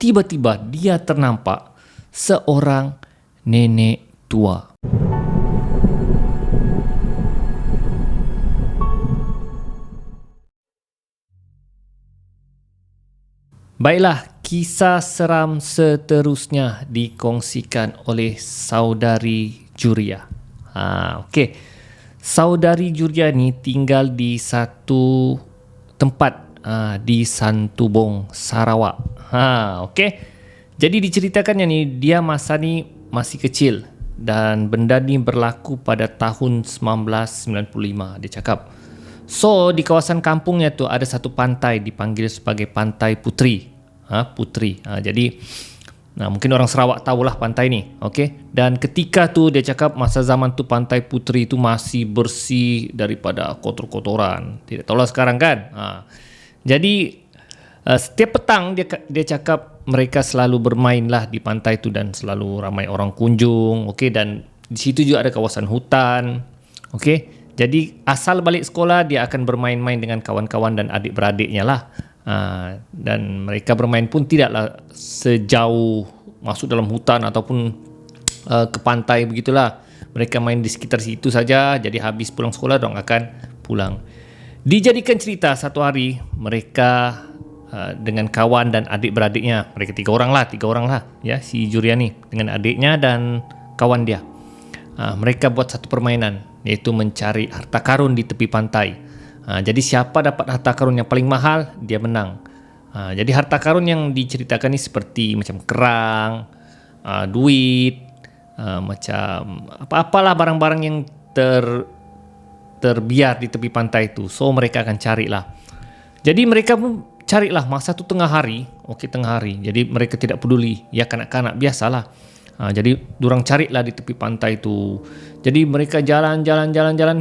tiba-tiba dia ternampak seorang nenek tua. Baiklah, kisah seram seterusnya dikongsikan oleh saudari Juria. Okey. Saudari Juria ni tinggal di satu tempat di Santubong, Sarawak. Okey. Jadi diceritakannya ni dia masa ni masih kecil dan benda ni berlaku pada tahun 1995 dia cakap. So di kawasan kampungnya tu ada satu pantai dipanggil sebagai Pantai Puteri. Puteri. Jadi mungkin orang Sarawak tahulah pantai ni. Okey. Dan ketika tu dia cakap masa zaman tu Pantai Puteri tu masih bersih daripada kotor-kotoran. Tidak tahulah sekarang kan. Jadi setiap petang dia cakap mereka selalu bermainlah di pantai tu dan selalu ramai orang kunjung. Okey, dan di situ juga ada kawasan hutan. Okey. Jadi asal balik sekolah dia akan bermain-main dengan kawan-kawan dan adik-beradiknya lah. Dan mereka bermain pun tidaklah sejauh masuk dalam hutan ataupun ke pantai begitulah. Mereka main di sekitar situ saja. Jadi habis pulang sekolah dorang akan pulang. Dijadikan cerita satu hari mereka dengan kawan dan adik-beradiknya. Mereka tiga orang lah ya, si Juria ni dengan adiknya dan kawan dia. Mereka buat satu permainan iaitu mencari harta karun di tepi pantai. Jadi siapa dapat harta karun yang paling mahal, dia menang. Jadi harta karun yang diceritakan ni seperti macam kerang, duit, macam apa-apalah barang-barang yang terbiar di tepi pantai tu. So mereka akan carilah. Jadi mereka pun carilah masa tu tengah hari. Okey, tengah hari. Jadi mereka tidak peduli. Ya kanak-kanak biasalah. Jadi diorang carilah di tepi pantai tu. Jadi mereka jalan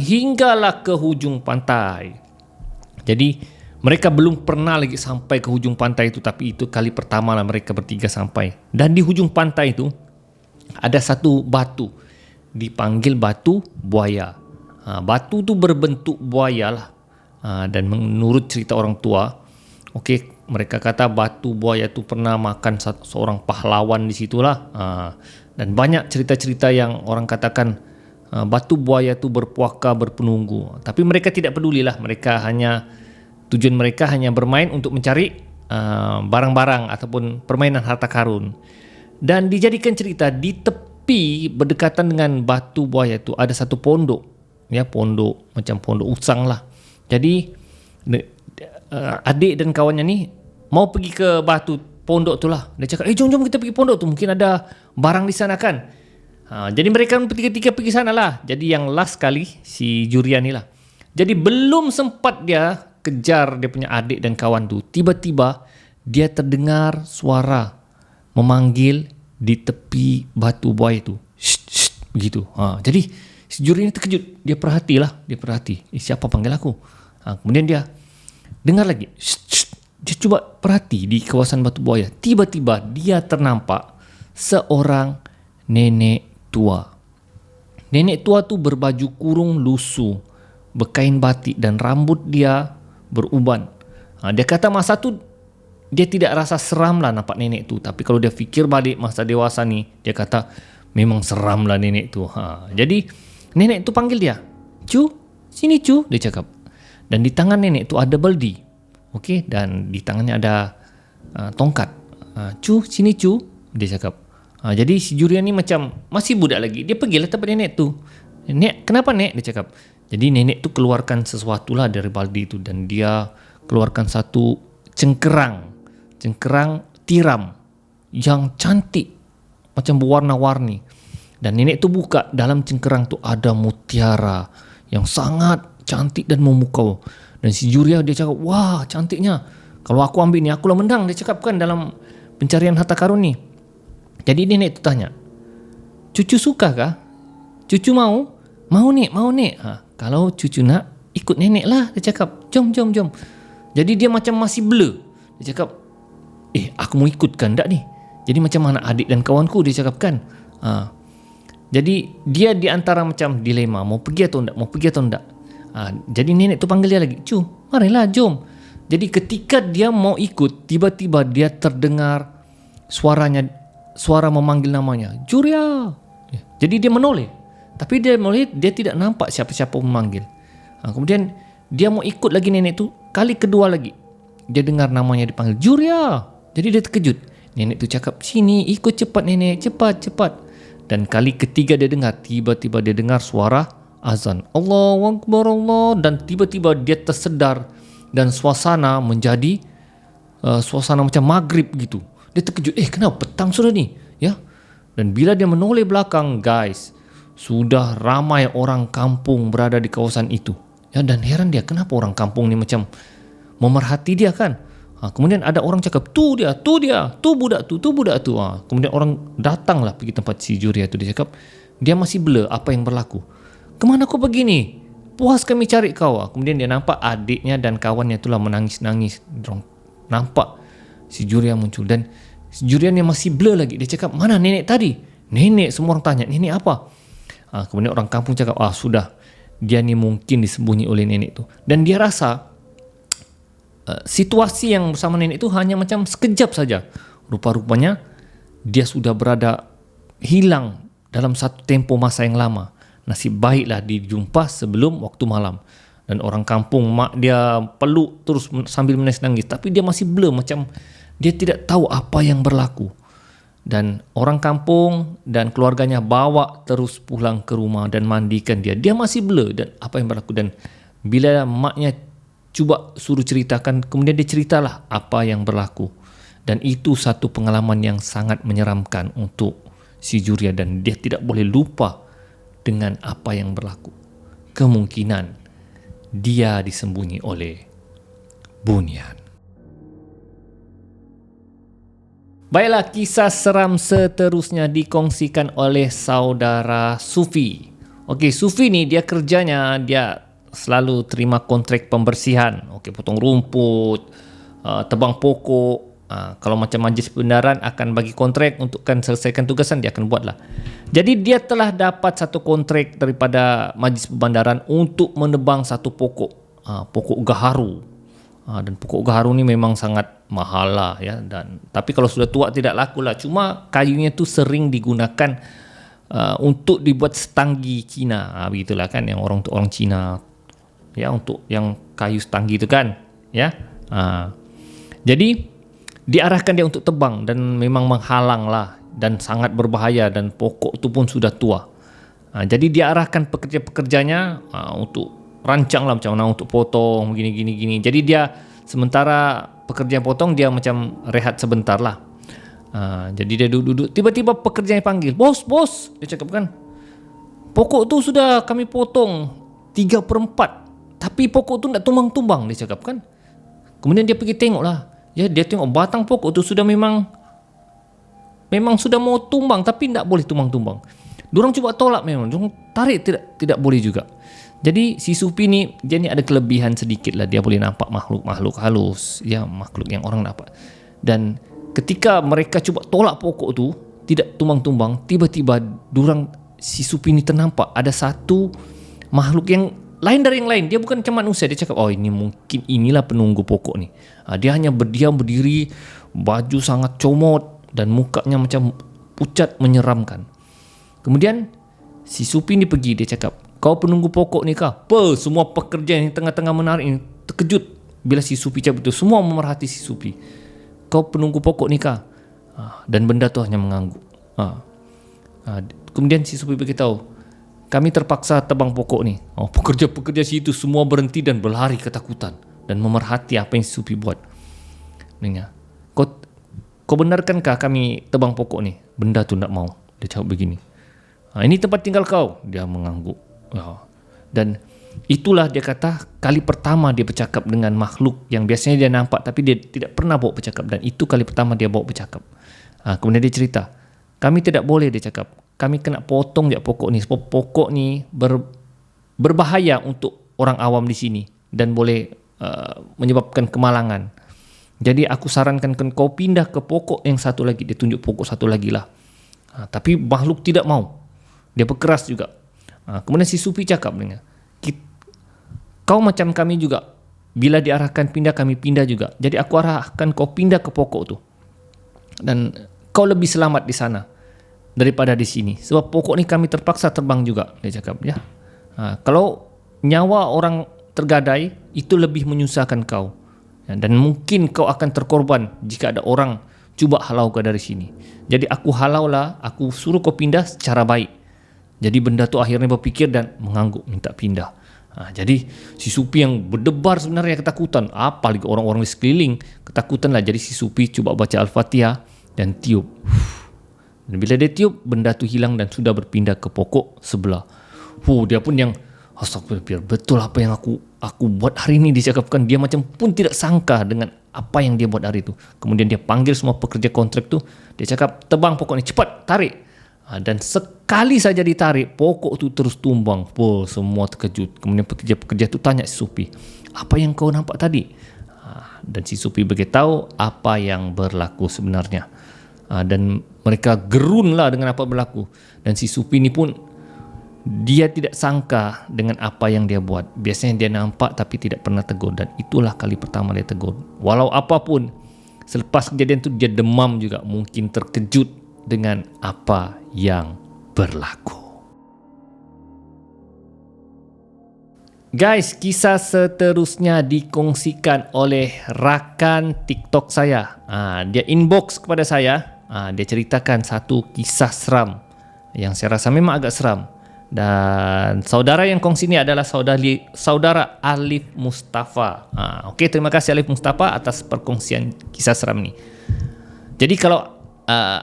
hinggalah ke hujung pantai. Jadi mereka belum pernah lagi sampai ke hujung pantai itu, tapi itu kali pertama lah mereka bertiga sampai. Dan di hujung pantai itu ada satu batu dipanggil batu buaya. Batu tu berbentuk buaya lah. Dan menurut cerita orang tua, okey, mereka kata batu buaya tu pernah makan seorang pahlawan di situlah. Dan banyak cerita-cerita yang orang katakan batu buaya tu berpuaka berpenunggu. Tapi mereka tidak pedulilah. Tujuan mereka hanya bermain untuk mencari barang-barang ataupun permainan harta karun. Dan dijadikan cerita di tepi berdekatan dengan batu buaya tu ada satu pondok. Ya, pondok macam pondok usang lah. Jadi adik dan kawannya ni mau pergi ke batu pondok tu lah. Dia cakap, jom kita pergi pondok tu. Mungkin ada barang di sana kan. Jadi mereka bertiga-tiga pergi sana lah. Jadi yang last kali si Juria ni lah. Jadi belum sempat dia kejar dia punya adik dan kawan tu, tiba-tiba dia terdengar suara memanggil di tepi batu buaya tu. Shh, begitu. Jadi si Juria ni terkejut. Dia perhati. Siapa panggil aku? Kemudian dia dengar lagi. Shh. Dia cuba perhati di kawasan batu buaya. Tiba-tiba dia ternampak seorang nenek tua. Nenek tua tu berbaju kurung lusuh, berkain batik dan rambut dia beruban. Dia kata masa tu dia tidak rasa seram lah nampak nenek tu. Tapi kalau dia fikir balik masa dewasa ni, dia kata memang seram lah nenek tu. Jadi nenek tu panggil dia. Cu, sini cu, dia cakap. Dan di tangan nenek tu ada beldi. Okey, dan di tangannya ada tongkat. Cu, sini cu, dia cakap. Jadi si Juria ni macam masih budak lagi. Dia pergilah tempat nenek tu. Nek, kenapa nek? Dia cakap. Jadi nenek tu keluarkan sesuatu lah dari baldi tu. Dan dia keluarkan satu cengkerang tiram yang cantik, macam berwarna-warni. Dan nenek tu buka, dalam cengkerang tu ada mutiara yang sangat cantik dan memukau. Dan si Juria dia cakap, wah cantiknya. Kalau aku ambil ni, akulah menang. Dia cakap kan dalam pencarian harta karun ni. Jadi nenek tu tanya, cucu suka kah? Cucu mau? Mau nek. Kalau cucu nak, ikut nenek lah. Dia cakap, jom. Jadi dia macam masih blur. Dia cakap, aku mau ikut kan tak ni? Jadi macam mana adik dan kawanku, dia cakap kan. Jadi dia di antara macam dilema, mau pergi atau tak. Jadi nenek tu panggil dia lagi, cu, marilah jom. Jadi ketika dia mau ikut, tiba-tiba dia terdengar suara memanggil namanya, Juria. Jadi dia menoleh, tapi dia tidak nampak siapa-siapa memanggil. Kemudian dia mau ikut lagi nenek tu. Kali kedua lagi dia dengar namanya dipanggil, Juria. Jadi dia terkejut. Nenek tu cakap, sini, ikut cepat nenek, cepat. Dan kali ketiga dia dengar, tiba-tiba dia dengar suara azan, Allahu Akbar Allah. Dan tiba-tiba dia tersedar dan suasana menjadi suasana macam maghrib gitu. Dia terkejut, kenapa petang sudah ni? Ya. Dan bila dia menoleh belakang, guys, sudah ramai orang kampung berada di kawasan itu. Ya, dan heran dia, kenapa orang kampung ni macam memerhati dia kan? Kemudian ada orang cakap, tu budak tu. Kemudian orang datanglah pergi tempat si Juria tu. Dia cakap, dia masih blur apa yang berlaku. Kemana kau pergi ni? Puas kami cari kau. Kemudian dia nampak adiknya dan kawannya itulah menangis-nangis. Nampak si Juria muncul dan si Juria ni masih blur lagi. Dia cakap, mana nenek tadi? Nenek, semua orang tanya, nenek apa? Kemudian orang kampung cakap, sudah, dia ni mungkin disembunyi oleh nenek tu. Dan dia rasa situasi yang bersama nenek itu hanya macam sekejap saja. Rupa-rupanya dia sudah berada hilang dalam satu tempo masa yang lama. Nasib baiklah dijumpa sebelum waktu malam. Dan orang kampung, mak dia peluk terus sambil menangis-nangis. Tapi dia masih blur, macam dia tidak tahu apa yang berlaku. Dan orang kampung dan keluarganya bawa terus pulang ke rumah dan mandikan dia. Dia masih blur dan apa yang berlaku. Dan bila maknya cuba suruh ceritakan, kemudian dia ceritalah apa yang berlaku. Dan itu satu pengalaman yang sangat menyeramkan untuk si Juria dan dia tidak boleh lupa dengan apa yang berlaku. Kemungkinan dia disembunyi oleh Bunyan. Baiklah, kisah seram seterusnya dikongsikan oleh saudara Sufi. Okey, Sufi ni dia kerjanya, dia selalu terima kontrak pembersihan. Potong rumput, tebang pokok. Kalau macam majlis perbendaharaan akan bagi kontrak untuk selesaikan tugasan, dia akan buatlah. Jadi dia telah dapat satu kontrak daripada majlis perbendaharaan untuk menebang satu pokok, pokok gaharu. Dan pokok gaharu ni memang sangat mahal lah ya. Tapi kalau sudah tua tidak laku lah. Cuma kayunya tu sering digunakan untuk dibuat setanggi Cina, begitulah kan, yang orang Cina. Ya, untuk yang kayu setanggi itu kan, ya. Jadi diarahkan dia untuk tebang dan memang menghalang lah dan sangat berbahaya dan pokok itu pun sudah tua. Jadi diarahkan pekerja-pekerjanya untuk rancang lah macam mana untuk potong gini. Jadi dia sementara pekerja potong, dia macam rehat sebentar lah. Jadi dia duduk. Tiba-tiba pekerja yang panggil, bos, dia cakap kan, pokok tu sudah kami potong 3/4. Tapi pokok tu tak tumbang-tumbang, dia cakap kan. Kemudian dia pergi tengok lah. Ya, dia tengok batang pokok tu sudah memang sudah mau tumbang, tapi tak boleh tumbang-tumbang. Diorang cuba tolak memang, diorang tarik tidak boleh juga. Jadi si Sufi ni, dia ni ada kelebihan sedikit lah. Dia boleh nampak makhluk-makhluk halus, ya, makhluk yang orang dapat. Dan ketika mereka cuba tolak pokok tu tidak tumbang-tumbang, tiba-tiba si Sufi ni ternampak ada satu makhluk yang lain dari yang lain. Dia bukan macam manusia. Dia cakap, ini mungkin inilah penunggu pokok ni. Dia hanya berdiam berdiri, baju sangat comot dan mukanya macam pucat menyeramkan. Kemudian si Sufi ni pergi, dia cakap, kau penunggu pokok ni kah? Semua pekerja yang tengah-tengah menarik ini terkejut bila si Sufi cakap itu. Semua memerhati si Sufi. Kau penunggu pokok ni kah? Dan benda tu hanya mengangguk. Kemudian si Sufi beritahu, kami terpaksa tebang pokok ni. Pekerja-pekerja situ semua berhenti dan berlari ketakutan dan memerhati apa yang si Sufi buat. Dengar, kau benarkankah kami tebang pokok ni? Benda tu tak mau. Dia cakap begini, ini tempat tinggal kau. Dia mengangguk. Dan itulah dia kata kali pertama dia bercakap dengan makhluk yang biasanya dia nampak tapi dia tidak pernah bawa bercakap. Dan itu kali pertama dia bawa bercakap. Kemudian dia cerita, kami tidak boleh, dia cakap, kami kena potong je pokok ni sebab pokok ni berbahaya untuk orang awam di sini dan boleh menyebabkan kemalangan. Jadi aku sarankan kau pindah ke pokok yang satu lagi. Dia tunjuk pokok satu lagi lah. Tapi makhluk tidak mau. Dia berkeras juga. Kemudian si Sufi cakap dengan, kau macam kami juga. Bila diarahkan pindah, kami pindah juga. Jadi aku arahkan kau pindah ke pokok tu. Dan kau lebih selamat di sana daripada di sini. Sebab pokok ni kami terpaksa terbang juga, dia cakap ya. Kalau nyawa orang tergadai, itu lebih menyusahkan kau. Dan mungkin kau akan terkorban jika ada orang cuba halau kau dari sini. Jadi aku halaulah, aku suruh kau pindah secara baik. Jadi benda tu akhirnya berfikir dan mengangguk minta pindah. Jadi si Supi yang berdebar sebenarnya ketakutan, apalagi orang-orang di sekeliling ketakutan lah. Jadi si Supi cuba baca Al-Fatihah dan tiup. Dan bila dia tiup, benda tu hilang dan sudah berpindah ke pokok sebelah. Dia pun yang astagfirullah, betul apa yang aku buat hari ini, dia cakapkan. Dia macam pun tidak sangka dengan apa yang dia buat hari itu. Kemudian dia panggil semua pekerja kontrak tu. Dia cakap, tebang pokok ni, cepat tarik. Dan sekali saja ditarik, pokok tu terus tumbang. Semua terkejut. Kemudian pekerja-pekerja tu tanya si Supi, apa yang kau nampak tadi? Dan si Supi beritahu apa yang berlaku sebenarnya. Dan mereka gerunlah dengan apa berlaku. Dan si Supi ni pun, dia tidak sangka dengan apa yang dia buat. Biasanya dia nampak tapi tidak pernah tegur. Dan itulah kali pertama dia tegur. Walau apapun, selepas kejadian itu dia demam juga. Mungkin terkejut dengan apa yang berlaku. Guys, kisah seterusnya dikongsikan oleh rakan TikTok saya. Dia inbox kepada saya. Dia ceritakan satu kisah seram yang saya rasa memang agak seram. Dan saudara yang kongsi ini adalah saudara Alif Mustafa. Okey, terima kasih Alif Mustafa atas perkongsian kisah seram ini. Jadi kalau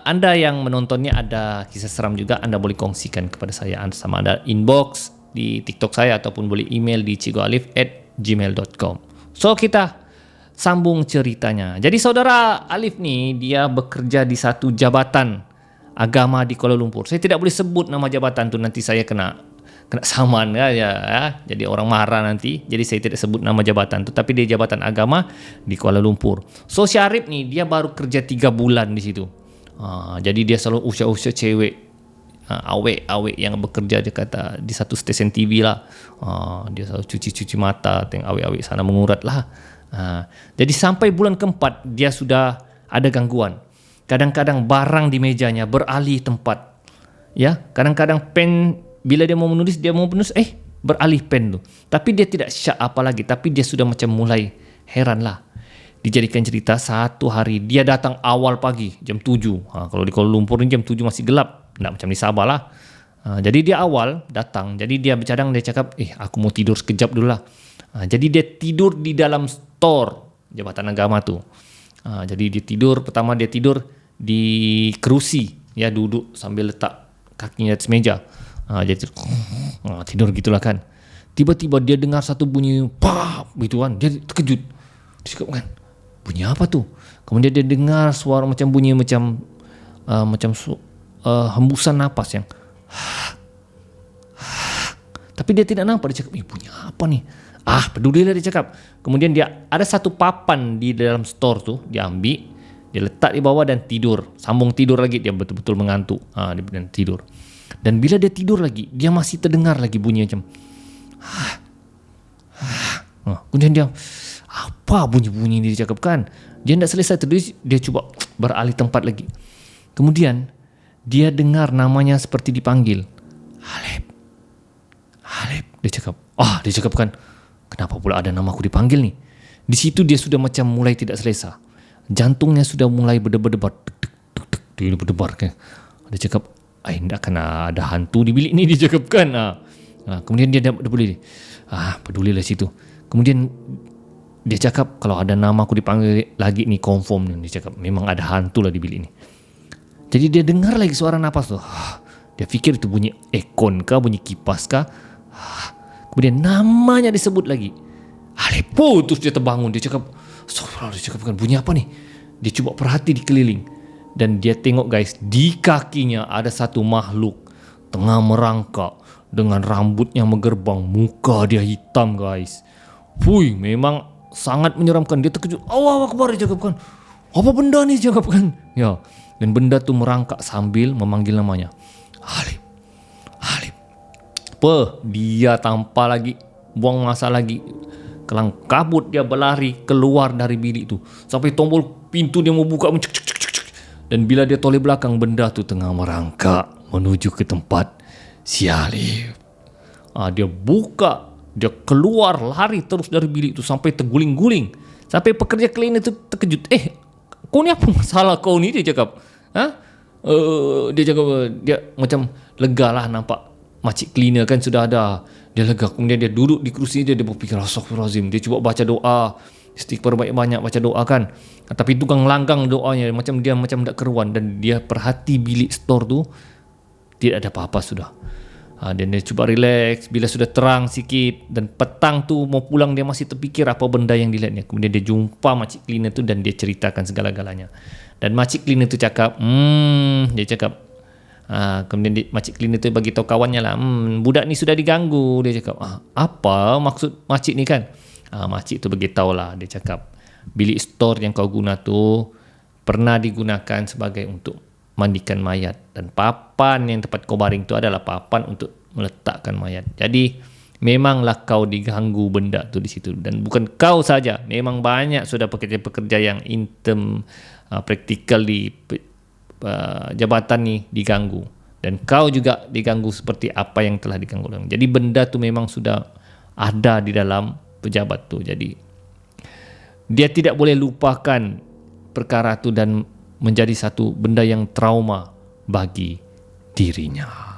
anda yang menontonnya ada kisah seram juga, anda boleh kongsikan kepada saya. Sama ada inbox di TikTok saya ataupun boleh email di cigoalif@gmail.com. So kita sambung ceritanya. Jadi saudara Alif ni dia bekerja di satu jabatan agama di Kuala Lumpur. Saya tidak boleh sebut nama jabatan tu, nanti saya kena saman ya. Jadi orang marah nanti. Jadi saya tidak sebut nama jabatan tu, tapi dia jabatan agama di Kuala Lumpur. So Syarif ni dia baru kerja 3 bulan di situ. Jadi dia selalu usah-usah cewek awek yang bekerja, dia kata di satu stesen TV lah. Dia selalu cuci mata, tengok awek-awek sana mengurat lah. Jadi sampai bulan keempat dia sudah ada gangguan. Kadang-kadang barang di mejanya beralih tempat. Ya, kadang-kadang pen bila dia mau menulis beralih pen tu. Tapi dia tidak syak apa lagi, tapi dia sudah macam mulai heran lah. Dijadikan cerita, satu hari dia datang awal pagi jam 7. Kalau di Kuala Lumpur ni jam 7 masih gelap. Tak macam di Sabah lah. Jadi dia awal datang. Jadi dia bercadang, dia cakap, aku mau tidur sekejap dulu lah. Jadi dia tidur di dalam store jabatan agama tu. Jadi dia tidur, pertama dia tidur di kerusi. Ya, duduk sambil letak kakinya atas meja. Jadi tidur gitulah kan. Tiba-tiba dia dengar satu bunyi pap gitu kan. Dia terkejut. Dia cakap kan, bunyi apa tu? Kemudian dia dengar suara macam bunyi macam hembusan napas yang tapi dia tidak nampak. Dia cakap, bunyi apa ni? Pedulilah, dia cakap. Kemudian dia ada satu papan di dalam store tu, dia ambil, dia letak di bawah dan tidur. Sambung tidur lagi, dia betul-betul mengantuk. Dia tidur. Dan bila dia tidur lagi, dia masih terdengar lagi bunyi macam kemudian dia, apa bunyi-bunyi dia cakapkan? Dia tidak selesai tidur, dia cuba beralih tempat lagi. Kemudian dia dengar namanya seperti dipanggil. Alif. Dia cakap, dia cakapkan, kenapa pula ada nama aku dipanggil ni? Di situ dia sudah macam mulai tidak selesa. Jantungnya sudah mulai berdebar-debar. Dia berdebar kan. Dia cakap, tidak akan ada hantu di bilik ni, dia cakapkan. Kemudian dia dah boleh. Pedulilah situ. Kemudian dia cakap, kalau ada nama aku dipanggil lagi ni confirm ni. Dia cakap, memang ada hantu lah di bilik ni. Jadi dia dengar lagi suara napas tu. Dia fikir itu bunyi aircon kah, bunyi kipas kah. Kemudian namanya disebut lagi. Alepo, terus dia terbangun. Dia cakap, dia cakapkan, bunyi apa ni? Dia cuba perhati di keliling. Dan dia tengok guys, di kakinya ada satu makhluk tengah merangkak dengan rambutnya menggerbang. Muka dia hitam guys. Memang sangat menyeramkan. Dia terkejut. Allahu Akbar, dia cakapkan. Apa benda ni, dia cakapkan. Ya. Dan benda tu merangkak sambil memanggil namanya. Alif. Dia tanpa lagi buang masa lagi, kelang kabut dia berlari keluar dari bilik tu. Sampai tombol pintu dia mau buka, Dan bila dia toleh belakang, benda tu tengah merangkak menuju ke tempat si Alif. Dia buka, dia keluar, lari terus dari bilik tu sampai terguling-guling. Sampai pekerja cleaner tu terkejut. Kau ni apa masalah kau ni? Dia cakap. Dia cakap, dia macam lega lah nampak makcik cleaner kan sudah ada. Dia lega. Kemudian dia duduk di kerusi dia berfikir, Astaghfirullahaladzim. Dia cuba baca doa, istighfar banyak-banyak, baca doa kan. Tapi tukang langgang doanya, macam dia macam tak keruan. Dan dia perhati bilik store tu, tidak ada apa-apa sudah. Dan dia cuba relax. Bila sudah terang sikit dan petang tu mau pulang, dia masih terfikir apa benda yang dilihatnya. Kemudian dia jumpa makcik cleaner tu dan dia ceritakan segala-galanya. Dan makcik cleaner tu cakap, dia cakap, kemudian makcik cleaner tu bagi tahu kawannya lah, budak ni sudah diganggu. Dia cakap, apa maksud makcik ni kan? Makcik tu bagi tahu lah. Dia cakap, bilik store yang kau guna tu pernah digunakan sebagai untuk mandikan mayat, dan papan yang tempat kau baring tu adalah papan untuk meletakkan mayat. Jadi memanglah kau diganggu benda tu di situ, dan bukan kau saja, memang banyak sudah pekerja-pekerja yang intern praktikal di jabatan ni diganggu, dan kau juga diganggu seperti apa yang telah diganggu orang. Jadi benda tu memang sudah ada di dalam pejabat tu. Jadi dia tidak boleh lupakan perkara tu dan menjadi satu benda yang trauma bagi dirinya.